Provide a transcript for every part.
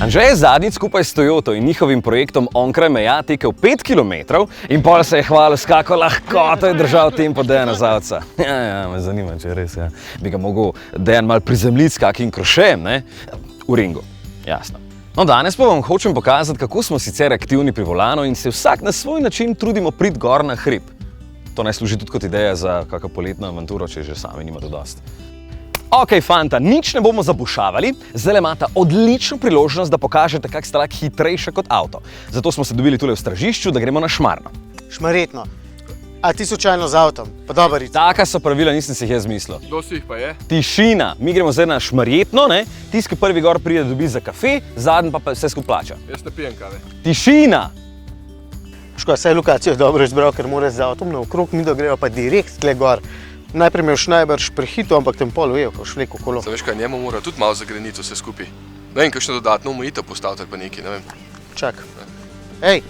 Anže je zadnjič skupaj s Toyoto in njihovim projektom onkraj meja tekel 5 km in pol se je hvalil, s kako lahkoto je držal tempo Dejana Zavca. Ja, me zanima, če res, ja. Bi ga mogel Dejan malo prizemljiti s kakim krošem, ne? V ringu, jasno. No, danes pa vam hočem pokazati, kako smo sicer aktivni pri volanu in se vsak na svoj način trudimo priti gor na hrib. To naj služi tudi kot ideja za kakšno poletno avanturo, če že sami nimate dosti. Ok, fanta, nič ne bomo zabušavali, zdaj imate odlično priložnost, da pokažete, kak ste lahko hitrejše kot avto. Zato smo se dobili tule v Stražišču, da gremo na Šmarno. Šmaretno. A ti slučajno z avtom? Pa dober rica. Taka so pravila, nisem si jih jaz mislil. Kdo si jih pa je? Tišina. Mi gremo zdaj na Šmarjetno, ne? Tisti, ki prvi gor pride, dobi za kafe, zadnji pa vse skupaj plača. Jaz ne pijem kave. Tišina! Škoda, saj lokacijo je dobro izbral, ker mora z avtom naokrog, mi da greva pa direkt tle gor. Najprej me je najbrž prehito, ampak tem pol ujel, ko šlek okolo. Veš kaj, njemu mora tudi malo zagreniti vse skupaj. Ne vem, kakšno dodatno omejitev postaviti ali pa nekaj, ne vem. Čak. Ej,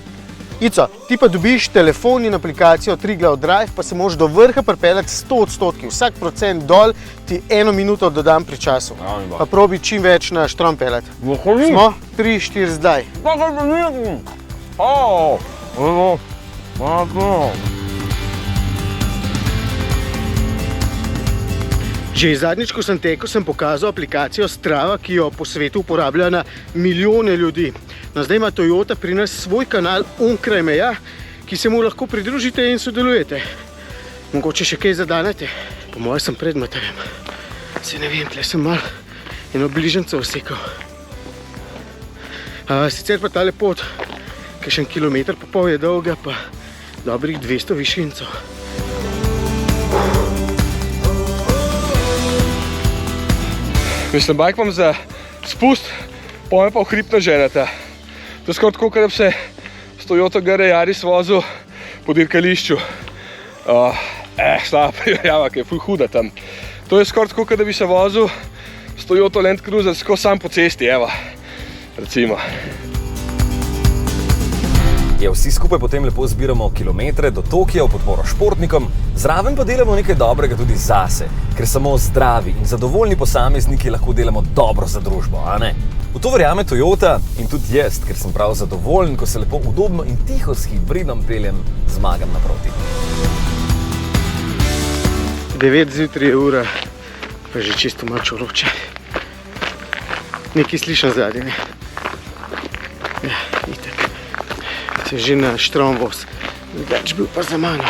Ico, ti pa dobiš telefon in aplikacijo Triglav Drive, pa se moraš do vrha pripeljati 100%. Vsak procent dol ti 1 minuto dodam pri času. Pa probi čim več na štrom peljati. Smo? 3, 4 zdaj. Že zadnjič, ko sem tekel, sem pokazal aplikacijo Strava, ki jo po svetu uporablja na milijone ljudi. No, zdaj ima Toyota pri nas svoj kanal onkraj meja, ki se mu lahko pridružite in sodelujete. Mogoče še kaj zadanete? Po mojem sem pred Matejem. Se ne vem, tle sem malo eno bližnjico usekal. Sicer pa tale pot, kakšen kilometer pa pol je dolga, pa dobrih 200 višincev. Mislim, bajk imam za spust, pojme pa v hrib naženeta. To je skoraj tako, da bi se s Toyota GR Yaris vozil po dirkališču. Slaba primerjava, ki je ful huda tam. To je skoraj tako, da bi se vozil s Toyota Land Cruiser skozi sam po cesti, evo, recimo. Ja, vsi skupaj potem lepo zbiramo kilometre do Tokija v podporo športnikom, zraven pa delamo nekaj dobrega tudi zase, ker samo zdravi in zadovoljni posamezniki lahko delamo dobro za družbo, a ne? V to verjame Toyota in tudi jaz, ker sem prav zadovoljen, ko se lepo udobno in tiho s hibridom peljem zmagam naproti. 9 zjutraj je ura, pa že čisto mačo vroče. Nekaj slišam zadnje, ne? Ja, itak. Se že na štrom voz. Več bil pa za mano.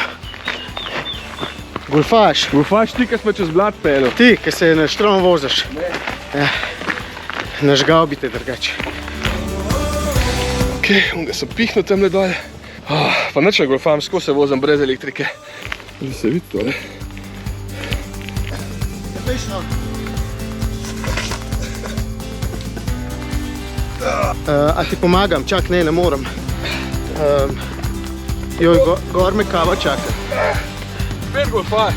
Golfaš. Golfaš ti, ki smo čez blat pelil. Ti, ki se na štrom voziš. Ja. Nažgal bi te drugače. Ok, onga sem pihnil temle dole. Pa nič ne golfam, skozi se vozim brez elektrike. Že se vidi to, ne? A ti pomagam? Čak, ne morem. Joj, gor me kava čaka. Spet golfaš.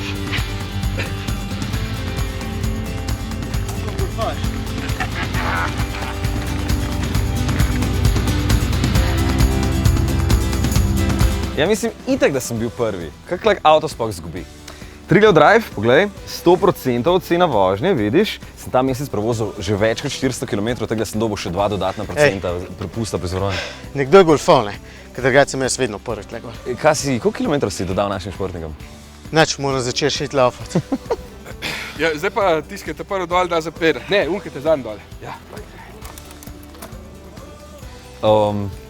Ja, mislim, itak, da sem bil prvi. Kak lahko avto sploh zgubi? Triglav Drive, poglej, 100% cena vožnje, vidiš? Sem ta mesec prevozil že več kot 400 km, tako da sem dobil še 2 dodatna procenta prepusta pri zavarovanju. Nekdo je golfal, ne? Ker drugače sem jaz vedno prvi tle gor. Koliko kilometrov si dodal našim športnikom? Nič, moram začeti šiti laufati. Ja, zdaj pa tiskajte prvo dol, da zapredati. Ne, unkajte zadnji dol. Ja. A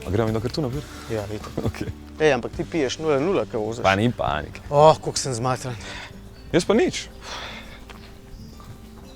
gremo in do kartuna, vir? Ja, vidite. Ok. Ej, ampak ti piješ 0-0, kaj voziš. Pa ni panike. Koliko sem zmatran. Jaz pa nič.